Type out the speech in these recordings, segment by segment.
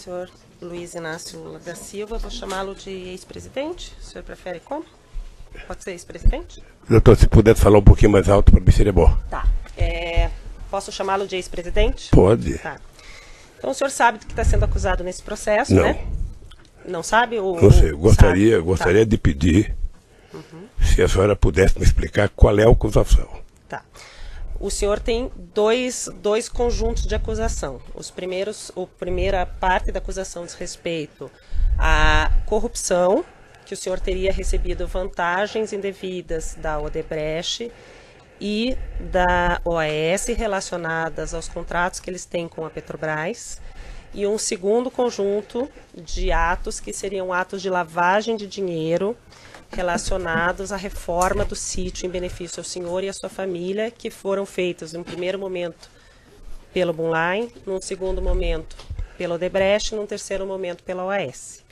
senhor Luiz Inácio da Silva, vou chamá-lo de ex-presidente. O senhor prefere como? Pode ser ex-presidente? Doutor, se puder falar um pouquinho mais alto, para mim seria bom. Tá. Posso chamá-lo de ex-presidente? Pode. Tá. Então o senhor sabe do que está sendo acusado nesse processo, Não. né? Não sabe? Não sei, gostaria de pedir se a senhora pudesse me explicar qual é a acusação. Tá. O senhor tem dois conjuntos de acusação. A primeira parte da acusação diz respeito à corrupção, que o senhor teria recebido vantagens indevidas da Odebrecht e da OAS relacionadas aos contratos que eles têm com a Petrobras. E um segundo conjunto de atos que seriam atos de lavagem de dinheiro relacionados à reforma do sítio em benefício ao senhor e à sua família, que foram feitos, no primeiro momento, pelo Bunline, num segundo momento, pela Odebrecht, num terceiro momento, pela OAS.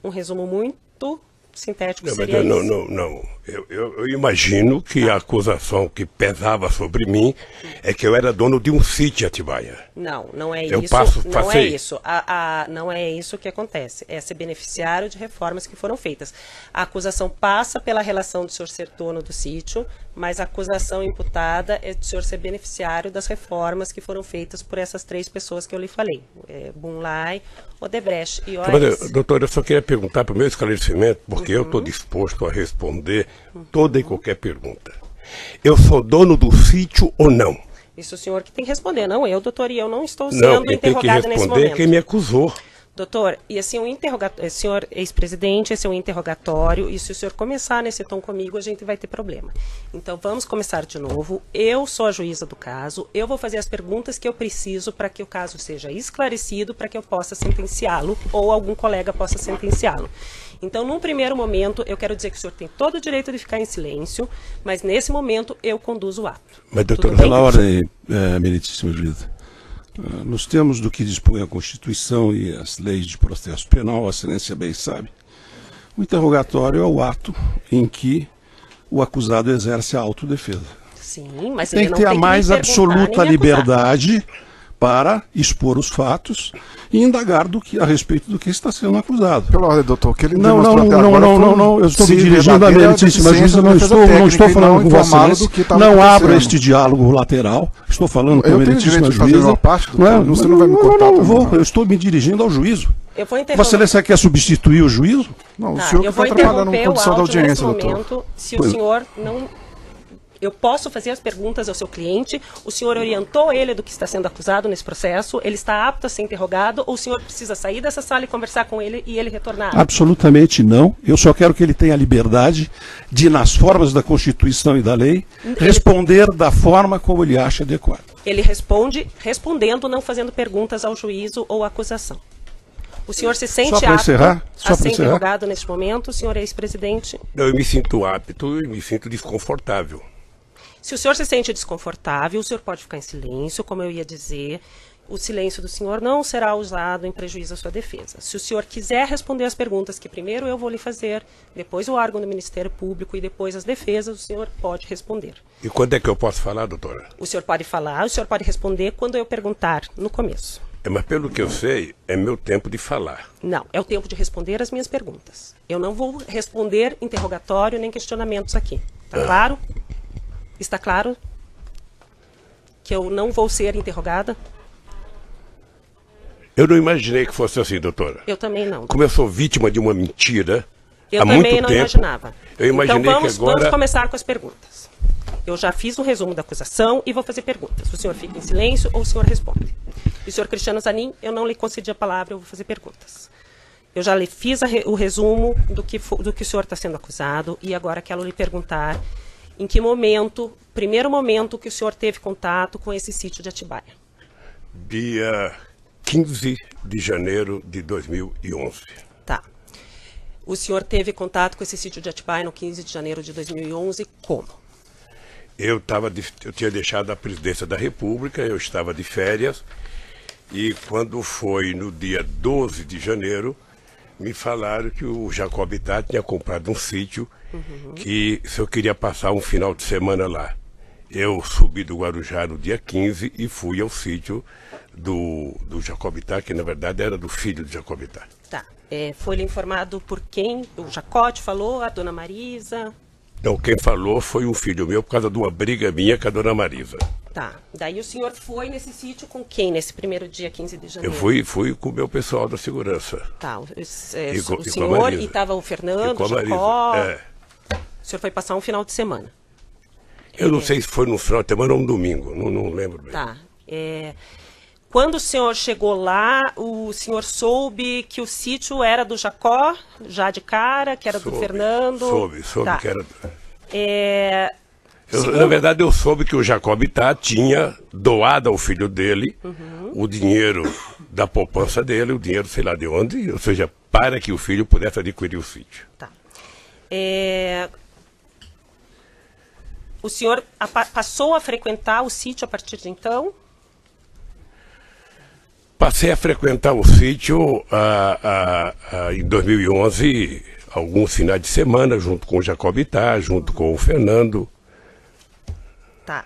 Um resumo muito sintético seria isso. Não. Eu imagino que a acusação que pesava sobre mim é que eu era dono de um sítio em Atibaia. Não é Eu isso. Não é passei. isso. Não é isso que acontece. É ser beneficiário de reformas que foram feitas. A acusação passa pela relação do senhor ser dono do sítio, mas a acusação imputada é de o senhor ser beneficiário das reformas que foram feitas por essas três pessoas que eu lhe falei. Bunline, Odebrecht e OAS. Mas, doutor, eu só queria perguntar para o meu esclarecimento, porque eu estou disposto a responder toda e qualquer pergunta. Eu sou dono do sítio ou não? Isso o senhor que tem que responder, não eu, doutor, e eu não estou sendo quem tem que interrogada nesse responder é momento. quem me acusou. Doutor, e assim, senhor ex-presidente, esse é um interrogatório, e se o senhor começar nesse tom comigo, a gente vai ter problema. Então, vamos começar de novo. Eu sou a juíza do caso, eu vou fazer as perguntas que eu preciso para que o caso seja esclarecido, para que eu possa sentenciá-lo, ou algum colega possa sentenciá-lo. Então, num primeiro momento, eu quero dizer que o senhor tem todo o direito de ficar em silêncio, mas nesse momento eu conduzo o ato. Mas, doutor, Pela ordem, meritíssimo juíza. Nos termos do que dispõe a Constituição e as leis de processo penal, a excelência bem sabe, o interrogatório é o ato em que o acusado exerce a autodefesa. Sim, mas Tem ele que não ter tem a mais me perguntar absoluta nem me acusar. liberdade para expor os fatos e indagar a respeito do que está sendo acusado. Pela ordem, doutor, o que ele Não, demonstrou até agora eu estou me dirigindo à meritíssima juíza, não estou falando com Vossa Excelência, não abro este diálogo lateral, estou falando com a meritíssima juíza. Você não vai me cortar? Eu estou me dirigindo ao juízo. Eu vou interromper. Vossa Excelência quer substituir o juízo? Não, o Tá, senhor eu que vou está atrapalhando a interromper o condição da áudio audiência, nesse doutor. momento, se o senhor não... Eu posso fazer as perguntas ao seu cliente, o senhor orientou ele do que está sendo acusado nesse processo, ele está apto a ser interrogado, ou o senhor precisa sair dessa sala e conversar com ele e ele retornar? Absolutamente não. Eu só quero que ele tenha a liberdade de, nas formas da Constituição e da lei, responder da forma como ele acha adequado. Ele responde respondendo, não fazendo perguntas ao juízo ou à acusação. O senhor se sente apto a ser interrogado neste momento, o senhor é ex-presidente? Eu me sinto apto e me sinto desconfortável. Se o senhor se sente desconfortável, o senhor pode ficar em silêncio, como eu ia dizer. O silêncio do senhor não será usado em prejuízo à sua defesa. Se o senhor quiser responder as perguntas que primeiro eu vou lhe fazer, depois o órgão do Ministério Público e depois as defesas, o senhor pode responder. E quando é que eu posso falar, doutora? O senhor pode falar, o senhor pode responder quando eu perguntar no começo. Mas pelo que eu sei, é meu tempo de falar. Não, é o tempo de responder as minhas perguntas. Eu não vou responder interrogatório nem questionamentos aqui. Está claro? Está claro que eu não vou ser interrogada? Eu não imaginei que fosse assim, doutora. Eu também não. Como eu sou vítima de uma mentira eu há muito tempo... Eu também não imaginava. Eu imaginei então vamos começar com as perguntas. Eu já fiz um resumo da acusação e vou fazer perguntas. O senhor fica em silêncio ou o senhor responde? E o senhor Cristiano Zanin, eu não lhe concedi a palavra, eu vou fazer perguntas. Eu já lhe fiz o resumo do que o senhor está sendo acusado e agora quero lhe perguntar em que momento, primeiro momento que o senhor teve contato com esse sítio de Atibaia? Dia 15 de janeiro de 2011. Tá. O senhor teve contato com esse sítio de Atibaia no 15 de janeiro de 2011, como? Eu tinha deixado a presidência da República, eu estava de férias, e quando foi no dia 12 de janeiro, me falaram que o Jacob Itá tinha comprado um sítio que se eu queria passar um final de semana lá. eu subi do Guarujá no dia 15 e fui ao sítio do Jacobitá, que na verdade era do filho de Jacobitá. Tá. Foi-lhe informado por quem? O Jacó te falou? A dona Marisa? Não, quem falou foi um filho meu por causa de uma briga minha com a dona Marisa. Tá. Daí o senhor foi nesse sítio com quem nesse primeiro dia 15 de janeiro? Eu fui com o meu pessoal da segurança. Tá. O com senhor e estava o Fernando, o Jacó. O senhor foi passar um final de semana. Eu não sei se foi no final de semana ou no domingo, não lembro bem. Tá. Quando o senhor chegou lá, o senhor soube que o sítio era do Jacó, já de cara, que era do Fernando? Soube tá. Que era... Na verdade, eu soube que o Jacobitá tinha doado ao filho dele o dinheiro da poupança dele, o dinheiro sei lá de onde, ou seja, para que o filho pudesse adquirir o sítio. Tá. O senhor passou a frequentar o sítio a partir de então? Passei a frequentar o sítio em 2011, alguns finais de semana, junto com o Jacobitá, junto com o Fernando. Tá.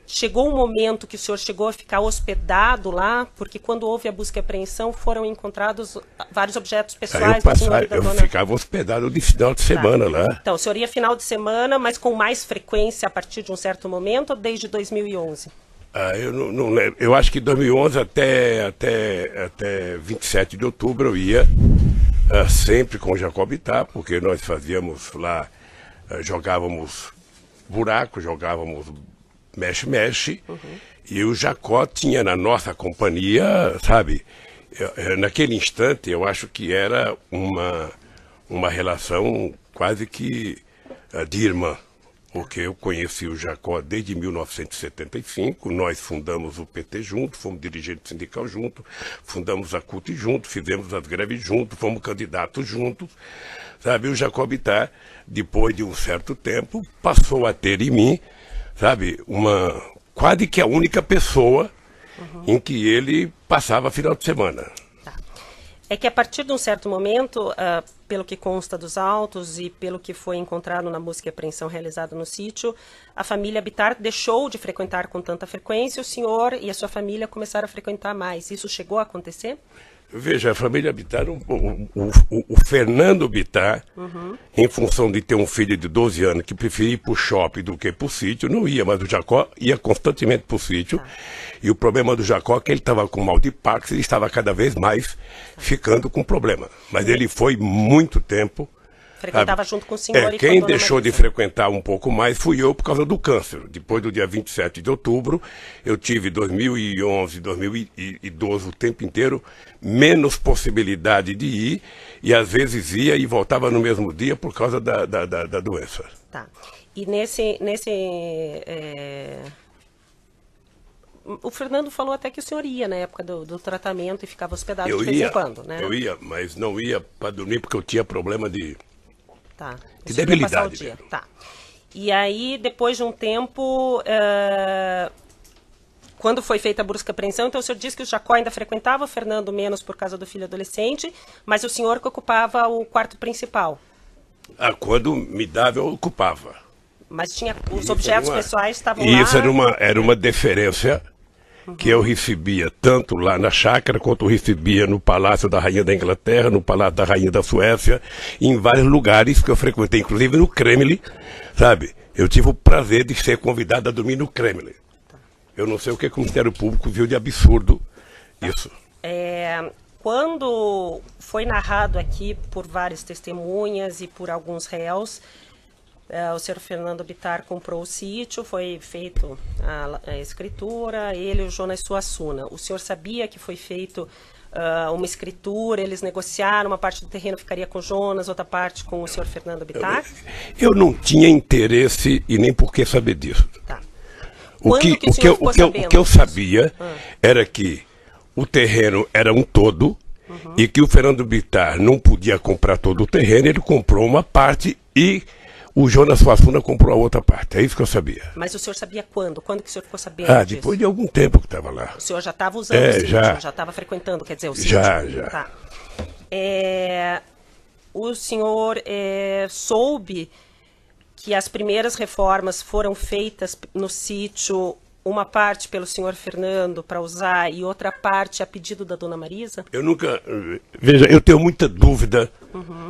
Chegou um momento que o senhor chegou a ficar hospedado lá, porque quando houve a busca e apreensão foram encontrados vários objetos pessoais do senhor e da dona... Eu ficava hospedado de final de semana lá. Então, o senhor ia final de semana, mas com mais frequência a partir de um certo momento ou desde 2011? Eu não lembro. Eu acho que 2011 até 27 de outubro eu ia sempre com o Jacobitá, porque nós fazíamos lá, jogávamos buraco, jogávamos mexe-mexe, e o Jacó tinha na nossa companhia, sabe, naquele instante eu acho que era uma relação quase que de irmã. Porque eu conheci o Jacó desde 1975, nós fundamos o PT junto, fomos dirigentes sindical junto, fundamos a CUT junto, fizemos as greves juntos, fomos candidatos juntos, sabe? O Jacobitá, depois de um certo tempo, passou a ter em mim, sabe, quase que a única pessoa em que ele passava final de semana. É que a partir de um certo momento, pelo que consta dos autos e pelo que foi encontrado na busca e apreensão realizada no sítio, a família Bittar deixou de frequentar com tanta frequência, o senhor e a sua família começaram a frequentar mais. Isso chegou a acontecer? Veja, a família Bittar, o Fernando Bittar, em função de ter um filho de 12 anos que preferia ir para o shopping do que para o sítio, não ia, mas o Jacó ia constantemente para o sítio. E o problema do Jacó é que ele estava com mal de Parkinson e estava cada vez mais ficando com problema. Mas ele foi muito tempo. Frequentava junto com o senhor e quem deixou de frequentar um pouco mais fui eu por causa do câncer. Depois do dia 27 de outubro, eu tive 2011, 2012, o tempo inteiro, menos possibilidade de ir, e às vezes ia e voltava no mesmo dia por causa da doença. Tá. E o Fernando falou até que o senhor ia na época do tratamento e ficava hospedado de vez em quando, né? Eu ia, mas não ia para dormir porque eu tinha problema de debilidade. Tá. E aí, depois de um tempo, quando foi feita a busca e apreensão, então o senhor disse que o Jacó ainda frequentava, o Fernando menos por causa do filho adolescente, mas o senhor que ocupava o quarto principal. Quando me dava, eu ocupava. Mas tinha os objetos pessoais estavam lá. E isso era uma deferência que eu recebia tanto lá na chácara, quanto eu recebia no Palácio da Rainha da Inglaterra, no Palácio da Rainha da Suécia, em vários lugares que eu frequentei, inclusive no Kremlin, sabe? Eu tive o prazer de ser convidado a dormir no Kremlin. Eu não sei o que o Ministério Público viu de absurdo isso. Quando foi narrado aqui por várias testemunhas e por alguns réus, o senhor Fernando Bittar comprou o sítio, foi feito a escritura, ele e o Jonas Suassuna. O senhor sabia que foi feito uma escritura, eles negociaram, uma parte do terreno ficaria com o Jonas, outra parte com o senhor Fernando Bittar? Eu não tinha interesse e nem por que saber disso. Tá. O que eu sabia era que o terreno era um todo e que o Fernando Bittar não podia comprar todo o terreno, ele comprou uma parte e o Jonas Suassuna comprou a outra parte. É isso que eu sabia. Mas o senhor sabia quando? Quando que o senhor ficou sabendo disso? Depois de algum tempo que estava lá. O senhor já estava usando o sítio? Já estava frequentando, quer dizer, o sítio? Já. Tá. O senhor soube que as primeiras reformas foram feitas no sítio, uma parte pelo senhor Fernando para usar e outra parte a pedido da dona Marisa? Eu nunca... Veja, eu tenho muita dúvida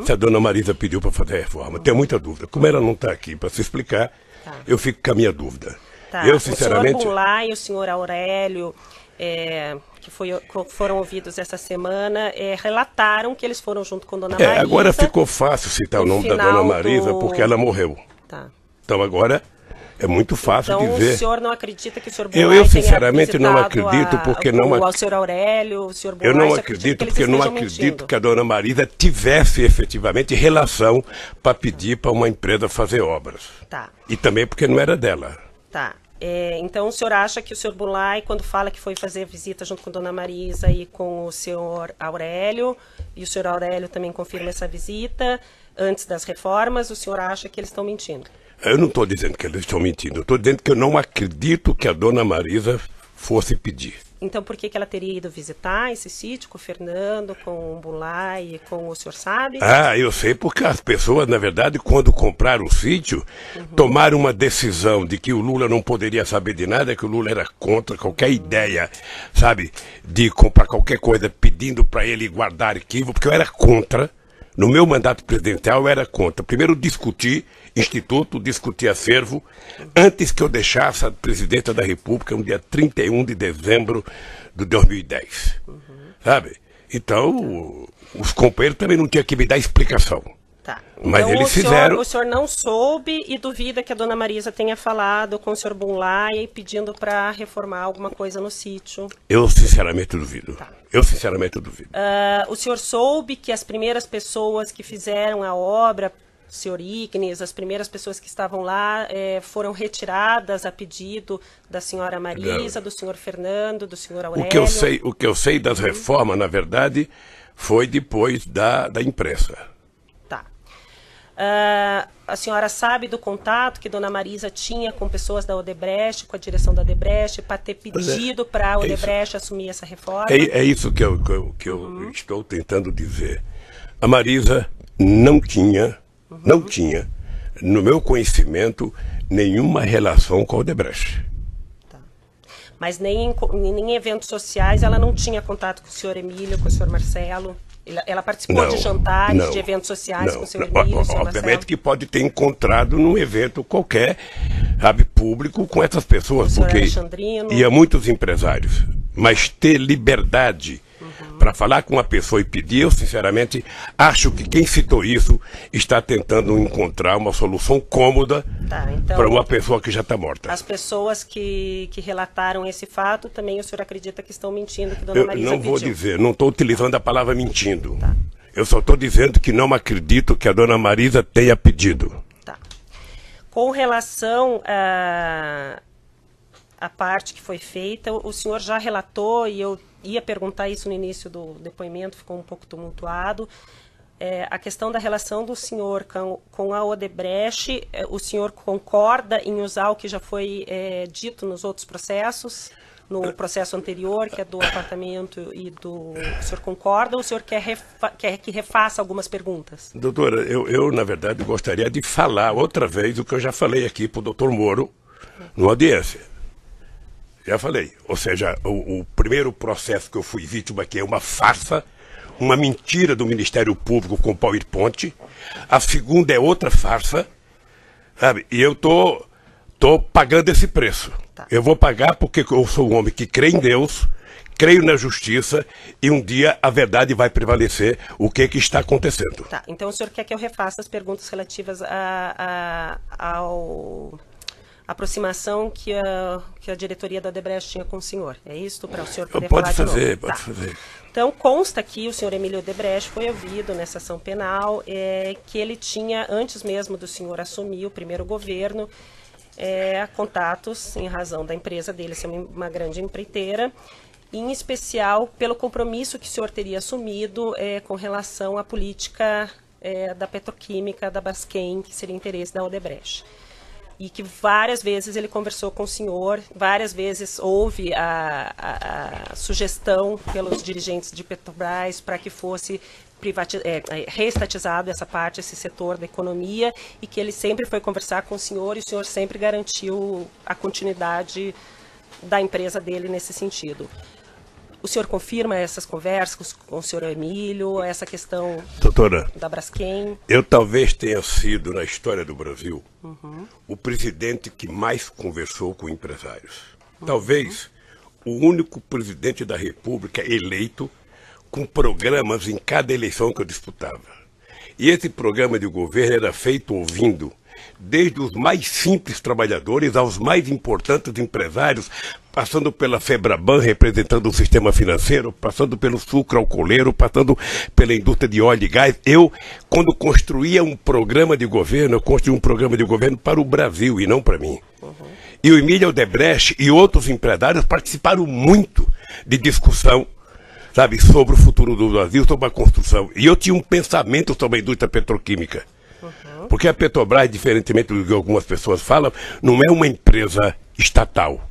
se a dona Marisa pediu para fazer a reforma. Tenho muita dúvida. Como ela não está aqui para se explicar, eu fico com a minha dúvida. Tá. Eu, sinceramente... O senhor Bunlai e o senhor Aurélio, que foram ouvidos essa semana, relataram que eles foram junto com dona Marisa. Agora ficou fácil citar o nome da dona Marisa porque ela morreu. Tá. Então agora... É muito fácil então, dizer. O senhor não acredita que o senhor Bunlai eu sinceramente não acredito porque o senhor Aurélio, o senhor Bunlai, eu não acredito porque eu não acredito que a dona Marisa tivesse efetivamente relação para pedir para uma empresa fazer obras. Tá. E também porque não era dela. Tá. Então o senhor acha que o senhor Bunlai, quando fala que foi fazer visita junto com a dona Marisa e com o senhor Aurélio, e o senhor Aurélio também confirma essa visita antes das reformas, o senhor acha que eles estão mentindo? Eu não estou dizendo que eles estão mentindo, eu estou dizendo que eu não acredito que a dona Marisa fosse pedir. Então por que ela teria ido visitar esse sítio com o Fernando, com o Bunlai e com o senhor sabe? Eu sei porque as pessoas, na verdade, quando compraram o sítio, tomaram uma decisão de que o Lula não poderia saber de nada, que o Lula era contra qualquer ideia, sabe, de comprar qualquer coisa pedindo para ele guardar arquivo, porque eu era contra. No meu mandato presidencial eu era contra. Primeiro discuti instituto, discuti acervo, antes que eu deixasse a presidência da República no dia 31 de dezembro de 2010. Sabe? Então, os companheiros também não tinham que me dar explicação. Tá. Mas então, eles fizeram... O senhor não soube e duvida que a dona Marisa tenha falado com o senhor Bunlai pedindo para reformar alguma coisa no sítio? Eu sinceramente duvido. Tá. Eu sinceramente duvido. O senhor soube que as primeiras pessoas que fizeram a obra, o senhor Ignes, as primeiras pessoas que estavam lá foram retiradas a pedido da senhora Marisa, do senhor Fernando, do senhor Aurélio? O que eu sei das reformas, na verdade, foi depois da imprensa. Tá. A senhora sabe do contato que dona Marisa tinha com pessoas da Odebrecht, com a direção da Odebrecht, para ter pedido para a Odebrecht assumir essa reforma? É isso que eu estou tentando dizer. A Marisa não tinha, no meu conhecimento, nenhuma relação com a Odebrecht. Tá. Mas nem em eventos sociais ela não tinha contato com o senhor Emílio, com o senhor Marcelo? Ela participou de jantares, de eventos sociais com o senhor Emílio, o senhor obviamente Marcelo? que pode ter encontrado num evento qualquer, sabe, público com essas pessoas, porque ia muitos empresários. Mas ter liberdade para falar com uma pessoa e pedir, eu sinceramente acho que quem citou isso está tentando encontrar uma solução cômoda para uma pessoa que já está morta. As pessoas que relataram esse fato, também o senhor acredita que estão mentindo, que dona Marisa não vou pediu? dizer, não estou utilizando a palavra mentindo. Tá. Eu só estou dizendo que não acredito que a dona Marisa tenha pedido. Tá. Com relação a parte que foi feita, o senhor já relatou, e eu ia perguntar isso no início do depoimento, ficou um pouco tumultuado, a questão da relação do senhor com a Odebrecht. O senhor concorda em usar o que já foi dito nos outros processos, no processo anterior, que é do apartamento e do... O senhor concorda ou o senhor quer que refaça algumas perguntas? Doutora, eu na verdade gostaria de falar outra vez o que eu já falei aqui para o doutor Moro, numa audiência. Já falei, ou seja, o primeiro processo que eu fui vítima aqui é uma farsa, uma mentira do Ministério Público com PowerPoint. A segunda é outra farsa, sabe? E eu tô pagando esse preço. Tá. Eu vou pagar porque eu sou um homem que crê em Deus, creio na justiça e um dia a verdade vai prevalecer. O que está acontecendo? Tá, então o senhor quer que eu refaça as perguntas relativas ao... aproximação que a diretoria da Odebrecht tinha com o senhor. É isso para o senhor poder falar de novo? Pode fazer. Então, consta que o senhor Emílio Odebrecht foi ouvido nessa ação penal, que ele tinha, antes mesmo do senhor assumir o primeiro governo, contatos em razão da empresa dele ser uma grande empreiteira, em especial pelo compromisso que o senhor teria assumido com relação à política da petroquímica da Braskem, que seria interesse da Odebrecht. e que várias vezes ele conversou com o senhor, várias vezes houve a sugestão pelos dirigentes de Petrobras para que fosse reestatizado essa parte, esse setor da economia, e que ele sempre foi conversar com o senhor sempre garantiu a continuidade da empresa dele nesse sentido. O senhor confirma essas conversas com o senhor Emílio, essa questão, doutora, da Braskem? Eu talvez tenha sido, na história do Brasil, o presidente que mais conversou com empresários. Talvez o único presidente da República eleito com programas em cada eleição que eu disputava. E esse programa de governo era feito ouvindo desde os mais simples trabalhadores aos mais importantes empresários, passando pela Febraban, representando o sistema financeiro, passando pelo sucro alcooleiro, passando pela indústria de óleo e gás. Eu, quando construía um programa de governo, eu construí um programa de governo para o Brasil e não para mim. E o Emílio Odebrecht e outros empresários participaram muito de discussão, sabe, sobre o futuro do Brasil, sobre a construção. E eu tinha um pensamento sobre a indústria petroquímica. Porque a Petrobras, diferentemente do que algumas pessoas falam, não é uma empresa estatal.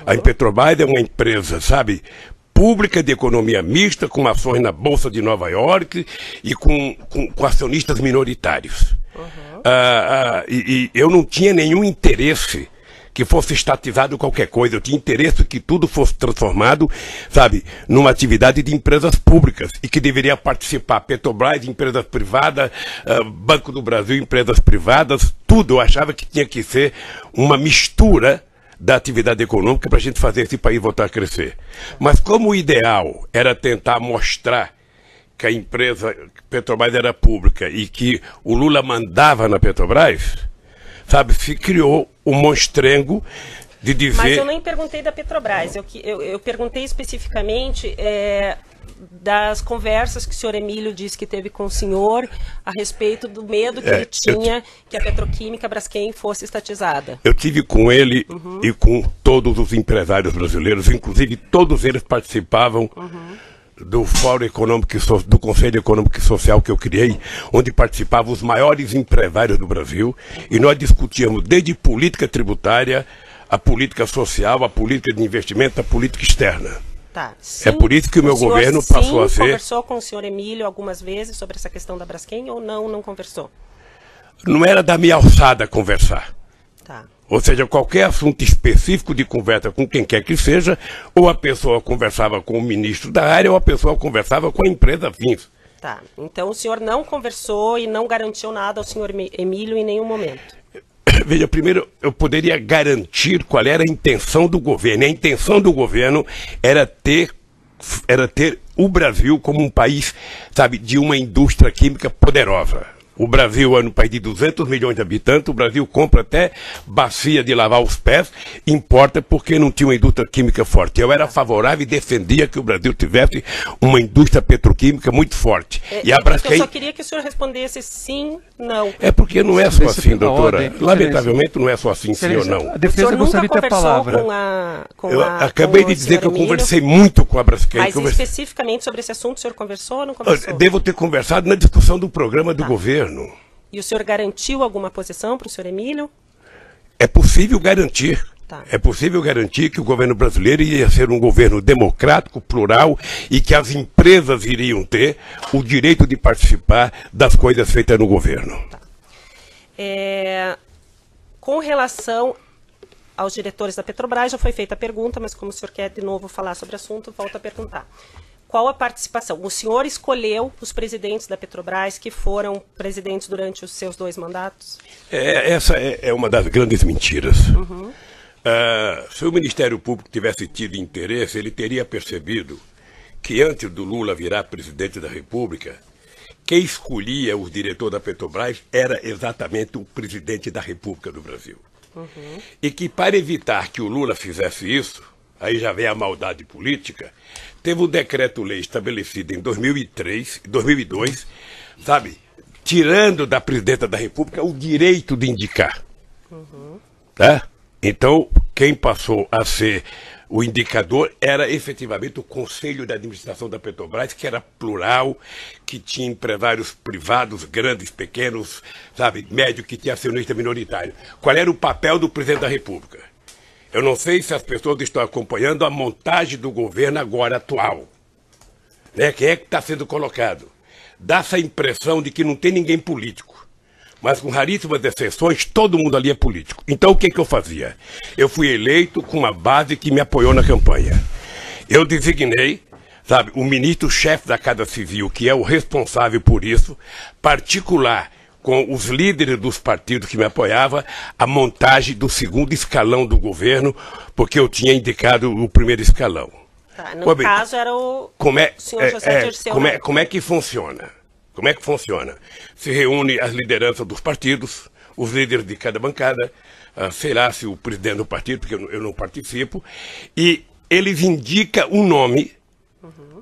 A Petrobras é uma empresa, sabe, pública de economia mista, com ações na Bolsa de Nova York e com acionistas minoritários. E eu não tinha nenhum interesse que fosse estatizado qualquer coisa. Eu tinha interesse que tudo fosse transformado, sabe, numa atividade de empresas públicas e que deveria participar Petrobras, empresas privadas, Banco do Brasil, empresas privadas, tudo. Eu achava que tinha que ser uma mistura da atividade econômica para a gente fazer esse país voltar a crescer. Mas como o ideal era tentar mostrar que a empresa Petrobras era pública e que o Lula mandava na Petrobras, sabe, se criou um monstrengo de dizer... Mas eu nem perguntei da Petrobras, eu perguntei especificamente das conversas que o senhor Emílio disse que teve com o senhor a respeito do medo que ele tinha que a petroquímica Braskem fosse estatizada. Eu tive com ele e com todos os empresários brasileiros, inclusive todos eles participavam do Fórum Econômico do Conselho Econômico e Social que eu criei, onde participavam os maiores empresários do Brasil, e nós discutíamos desde política tributária, a política social, a política de investimento, a política externa. Tá. Sim, é por isso que o meu governo passou a ser... conversou com o senhor Emílio algumas vezes sobre essa questão da Braskem ou não conversou? Não era da minha alçada conversar. Tá. Ou seja, qualquer assunto específico de conversa com quem quer que seja, ou a pessoa conversava com o ministro da área, ou a pessoa conversava com a empresa fins. Tá. Então o senhor não conversou e não garantiu nada ao senhor Emílio em nenhum momento? Veja, primeiro eu poderia garantir qual era a intenção do governo. E a intenção do governo era ter o Brasil como um país, sabe, de uma indústria química poderosa. O Brasil é um país de 200 milhões de habitantes, o Brasil compra até bacia de lavar os pés, importa porque não tinha uma indústria química forte. Eu era favorável e defendia que o Brasil tivesse uma indústria petroquímica muito forte. E a Braskem... Eu só queria que o senhor respondesse sim, não. É porque não é só assim, doutora. Lamentavelmente não é só assim, sim ou não. A defesa gostaria de ter a palavra. Eu acabei de dizer que eu conversei muito com a Braskem. Mas especificamente sobre esse assunto, o senhor conversou ou não conversou? Devo ter conversado na discussão do programa do governo. E o senhor garantiu alguma posição para o senhor Emílio? É possível garantir. Tá. É possível garantir que o governo brasileiro ia ser um governo democrático, plural, e que as empresas iriam ter o direito de participar das coisas feitas no governo. Tá. Com relação aos diretores da Petrobras, já foi feita a pergunta, mas como o senhor quer de novo falar sobre o assunto, volto a perguntar. Qual a participação? O senhor escolheu os presidentes da Petrobras que foram presidentes durante os seus 2 mandatos? Essa é uma das grandes mentiras. Se o Ministério Público tivesse tido interesse, ele teria percebido que antes do Lula virar presidente da República, quem escolhia os diretores da Petrobras era exatamente o presidente da República do Brasil. E que para evitar que o Lula fizesse isso, aí já vem a maldade política, teve um decreto-lei estabelecido em 2002, sabe, tirando da presidenta da República o direito de indicar. Tá? Então, quem passou a ser O indicador era efetivamente o Conselho de Administração da Petrobras, que era plural, que tinha empresários privados, grandes, pequenos, sabe, médio, que tinha acionista minoritário. Qual era o papel do presidente da República? Eu não sei se as pessoas estão acompanhando a montagem do governo agora atual. Né? Quem é que está sendo colocado? Dá essa impressão de que não tem ninguém político. Mas com raríssimas exceções, todo mundo ali é político. Então o que eu fazia? Eu fui eleito com uma base que me apoiou na campanha. Eu designei, sabe, o ministro-chefe da Casa Civil, que é o responsável por isso, particular com os líderes dos partidos que me apoiavam, a montagem do segundo escalão do governo, porque eu tinha indicado o primeiro escalão. Tá, no caso era o senhor José Dirceu. Como é que funciona? Como é que funciona? Se reúne as lideranças dos partidos, os líderes de cada bancada, sei lá se o presidente do partido, porque eu não participo, e eles indicam um nome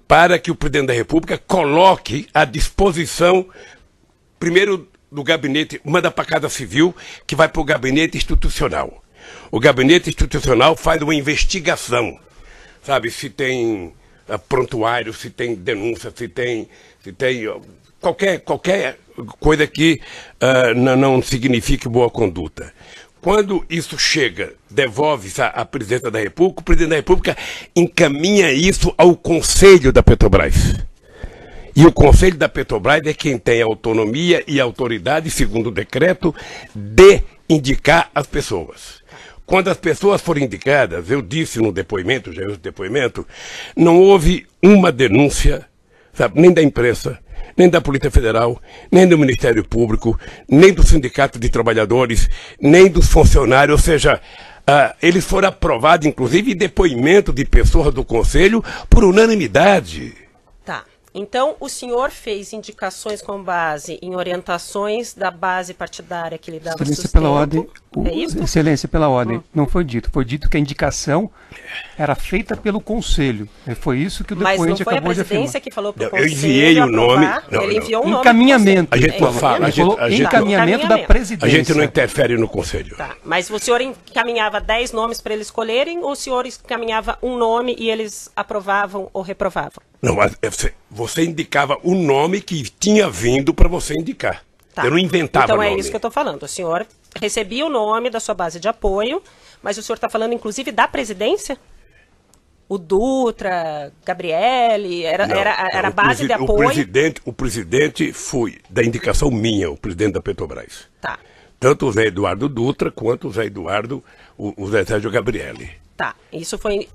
para que o presidente da República coloque à disposição, primeiro do gabinete, manda para a Casa Civil, que vai para o gabinete institucional. O gabinete institucional faz uma investigação, sabe, se tem prontuário, se tem denúncia, se tem qualquer coisa que não signifique boa conduta. Quando isso chega, devolve-se à presidência da República, o presidente da República encaminha isso ao Conselho da Petrobras. E o Conselho da Petrobras é quem tem a autonomia e a autoridade, segundo o decreto, de indicar as pessoas. Quando as pessoas foram indicadas, eu disse no depoimento, já no depoimento, não houve uma denúncia, sabe, nem da imprensa, nem da Polícia Federal, nem do Ministério Público, nem do Sindicato de Trabalhadores, nem dos funcionários, ou seja, eles foram aprovados, inclusive, em depoimento de pessoas do Conselho, por unanimidade. Tá. Então, o senhor fez indicações com base em orientações da base partidária que lhe dava Excelência sustento. pela ordem. É isso? Excelência pela ordem. Não foi dito. Foi dito que a indicação era feita pelo Conselho. Foi isso que o depoente acabou de afirmar. Mas não foi a presidência que falou para o Eu Conselho enviei o nome. Ele enviou um nome. Encaminhamento. A gente não fala. Encaminhamento da presidência. A gente não interfere no Conselho. Tá. Mas o senhor encaminhava 10 nomes para eles escolherem ou o senhor encaminhava um nome e eles aprovavam ou reprovavam? Não, mas você indicava o nome que tinha vindo para você indicar. Tá. Eu não inventava nome. Então é isso que eu estou falando. O senhor recebia o nome da sua base de apoio, mas o senhor está falando inclusive da presidência? O Dutra, Gabriele, era a base de apoio? O presidente foi da indicação minha, o presidente da Petrobras. Tá. Tanto o Zé Eduardo Dutra quanto o Zé Eduardo, o Zé Sérgio Gabriele. Tá, isso foi...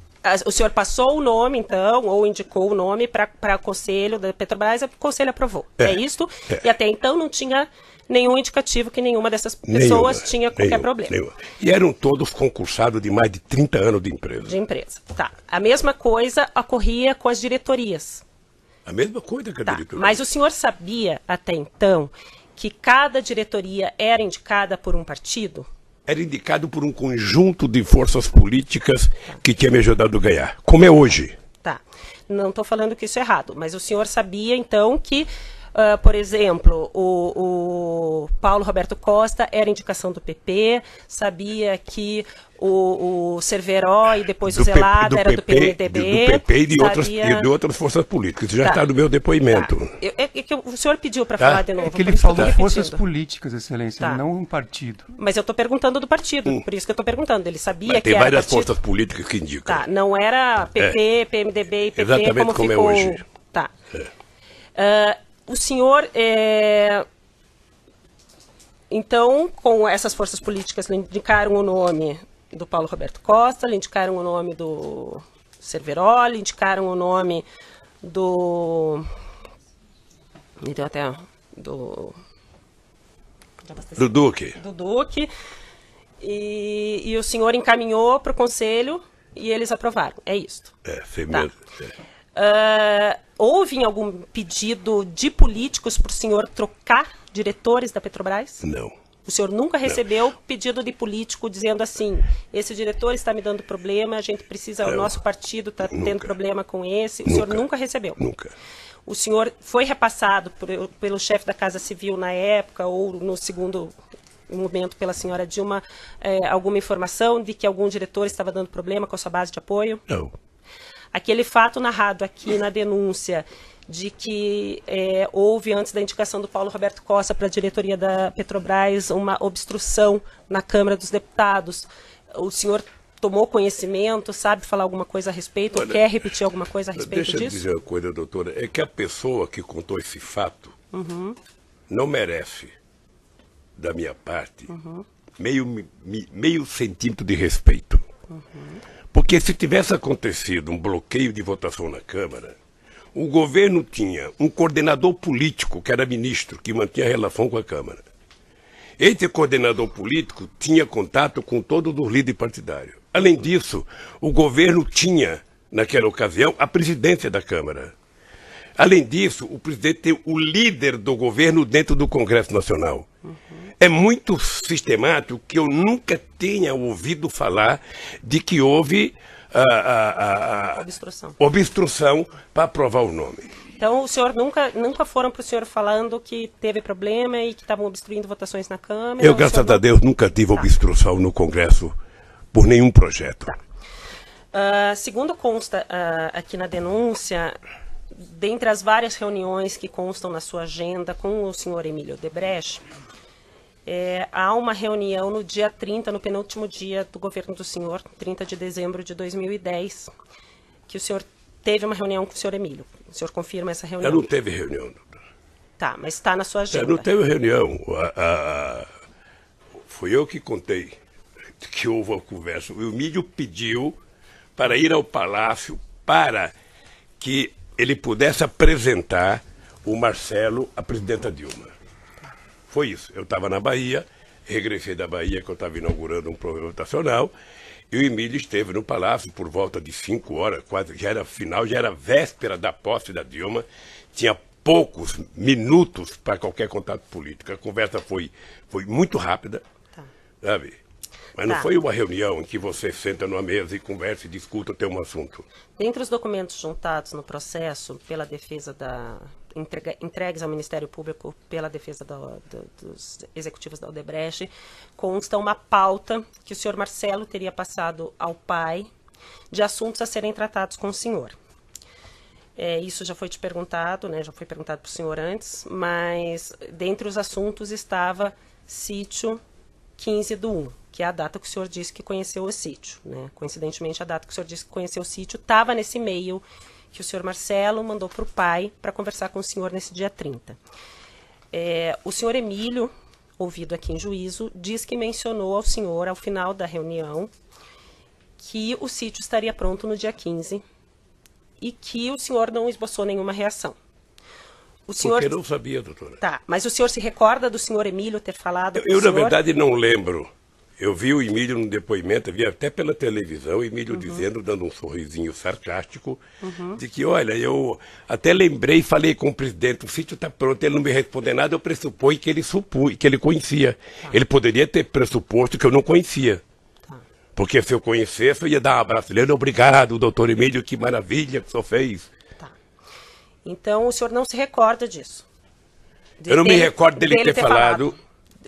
O senhor passou o nome, então, ou indicou o nome para o Conselho da Petrobras e o Conselho aprovou. É isso? É. E até então não tinha nenhum indicativo que nenhuma dessas pessoas tinha qualquer problema. Nenhuma. E eram todos concursados de mais de 30 anos de empresa. De empresa, tá. A mesma coisa ocorria com as diretorias. A mesma coisa que a diretoria. Mas o senhor sabia, até então, que cada diretoria era indicada por um partido? Era indicado por um conjunto de forças políticas que tinha me ajudado a ganhar, como é hoje. Tá. Não estou falando que isso é errado, mas o senhor sabia, então, que, por exemplo, o Paulo Roberto Costa era indicação do PP, sabia que o Cerveró e depois o Zelada era do PMDB. Do PP e de outras forças políticas. Isso já está no meu depoimento. Tá. O senhor pediu para falar de novo. É que ele falou forças políticas, Excelência, não um partido. Mas eu estou perguntando do partido, por isso que eu estou perguntando. Ele sabia que era partido. Tem várias forças políticas que indicam. Tá, não era PP, PMDB e PP exatamente como ficou... é hoje. Tá. O senhor... Então, com essas forças políticas, lhe indicaram o nome do Paulo Roberto Costa, lhe indicaram o nome do Cerveró, lhe indicaram o nome do... Me deu até... Do Duque. Do Duque. E o senhor encaminhou para o Conselho e eles aprovaram. É isso. Sei mesmo. Houve algum pedido de políticos para o senhor trocar diretores da Petrobras? Não. O senhor nunca recebeu pedido de político dizendo assim, esse diretor está me dando problema, a gente precisa, o nosso partido está tendo problema com esse. O senhor nunca recebeu? Nunca. O senhor foi repassado pelo chefe da Casa Civil na época, ou no segundo momento pela senhora Dilma alguma informação de que algum diretor estava dando problema com a sua base de apoio? Não. Aquele fato narrado aqui na denúncia de que houve, antes da indicação do Paulo Roberto Costa para a diretoria da Petrobras, uma obstrução na Câmara dos Deputados, o senhor tomou conhecimento, sabe falar alguma coisa a respeito, ou quer repetir alguma coisa a respeito disso? Deixa eu dizer uma coisa, doutora, é que a pessoa que contou esse fato não merece, da minha parte, meio centímetro de respeito. Porque se tivesse acontecido um bloqueio de votação na Câmara, o governo tinha um coordenador político, que era ministro, que mantinha relação com a Câmara. Esse coordenador político tinha contato com todos os líderes partidários. Além disso, o governo tinha, naquela ocasião, a presidência da Câmara. Além disso, o presidente tem o líder do governo dentro do Congresso Nacional. É muito sistemático que eu nunca tenha ouvido falar de que houve obstrução para aprovar o nome. Então, o senhor nunca foram para o senhor falando que teve problema e que estavam obstruindo votações na Câmara? Eu, graças a Deus, nunca tive obstrução no Congresso por nenhum projeto. Segundo consta aqui na denúncia, dentre as várias reuniões que constam na sua agenda com o senhor Emílio Odebrecht, há uma reunião no dia 30, no penúltimo dia do governo do senhor, 30 de dezembro de 2010, que o senhor teve uma reunião com o senhor Emílio. O senhor confirma essa reunião? Não teve reunião, doutor. Tá, mas está na sua agenda. Não teve reunião. Fui eu que contei que houve uma conversa. O Emílio pediu para ir ao Palácio para que ele pudesse apresentar o Marcelo à presidenta Dilma. Foi isso. Eu estava na Bahia, regressei da Bahia, que eu estava inaugurando um programa votacional, e o Emílio esteve no Palácio por volta de 5 horas, quase já era final, já era véspera da posse da Dilma, tinha poucos minutos para qualquer contato político. A conversa foi muito rápida, sabe? Mas não foi uma reunião em que você senta numa mesa e conversa e discuta o teu assunto. Dentre os documentos juntados no processo pela defesa entregues ao Ministério Público pela defesa dos executivos da Odebrecht, consta uma pauta que o senhor Marcelo teria passado ao pai de assuntos a serem tratados com o senhor. Isso já foi te perguntado, né? Já foi perguntado para o senhor antes, mas dentre os assuntos estava sítio 15/1, que é a data que o senhor disse que conheceu o sítio, né? Coincidentemente, a data que o senhor disse que conheceu o sítio estava nesse e-mail que o senhor Marcelo mandou para o pai para conversar com o senhor nesse dia 30. O senhor Emílio, ouvido aqui em juízo, diz que mencionou ao senhor, ao final da reunião, que o sítio estaria pronto no dia 15 e que o senhor não esboçou nenhuma reação. Porque eu não sabia, doutora. Tá, mas o senhor se recorda do senhor Emílio ter falado com o senhor? Na verdade, não lembro. Eu vi o Emílio no depoimento, vi até pela televisão, o Emílio dizendo, dando um sorrisinho sarcástico, de que, olha, eu até lembrei e falei com o presidente, o sítio está pronto, ele não me respondeu nada, eu pressuponho que ele conhecia. Ele poderia ter pressuposto que eu não conhecia. Porque se eu conhecesse, eu ia dar um abraço nele, obrigado, doutor Emílio, que maravilha que o senhor fez. Então, o senhor não se recorda disso? Eu não me recordo dele ter falado.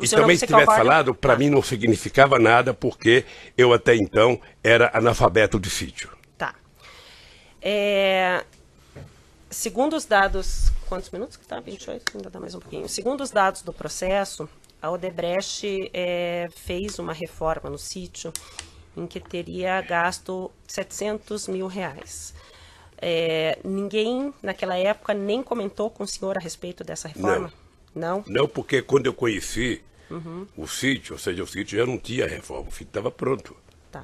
E também se tivesse falado, para mim não significava nada, porque eu até então era analfabeto de sítio. Tá. Segundo os dados... Quantos minutos que tá? 28? Ainda dá mais um pouquinho. Segundo os dados do processo, a Odebrecht fez uma reforma no sítio em que teria gasto R$700 mil. Ninguém, naquela época, nem comentou com o senhor a respeito dessa reforma? Não? Não, porque quando eu conheci o sítio, ou seja, o sítio já não tinha reforma, o sítio estava pronto. Tá.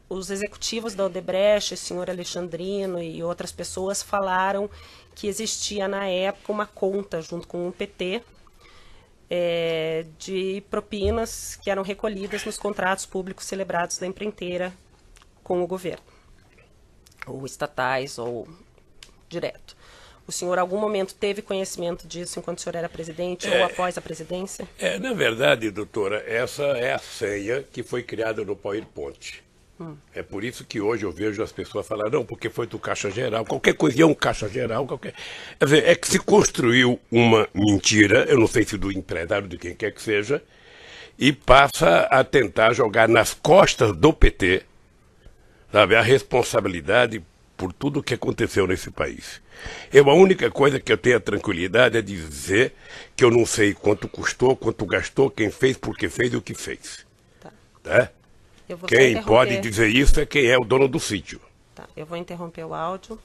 Os executivos da Odebrecht, o senhor Alexandrino e outras pessoas falaram que existia na época uma conta junto com o PT de propinas que eram recolhidas nos contratos públicos celebrados da empreiteira com o governo, ou estatais, ou direto. O senhor, em algum momento, teve conhecimento disso enquanto o senhor era presidente ou após a presidência? Na verdade, doutora, essa é a senha que foi criada no PowerPoint. É por isso que hoje eu vejo as pessoas falar, não, porque foi do Caixa Geral, qualquer coisa é um Caixa Geral, qualquer... Quer dizer, é que se construiu uma mentira, eu não sei se do empresário, de quem quer que seja, e passa a tentar jogar nas costas do PT, sabe, a responsabilidade por tudo o que aconteceu nesse país. A única coisa que eu tenho a tranquilidade é dizer que eu não sei quanto custou, quanto gastou, quem fez, por que fez e o que fez. Eu vou Quem pode dizer isso é quem é o dono do sítio. Eu vou interromper o áudio.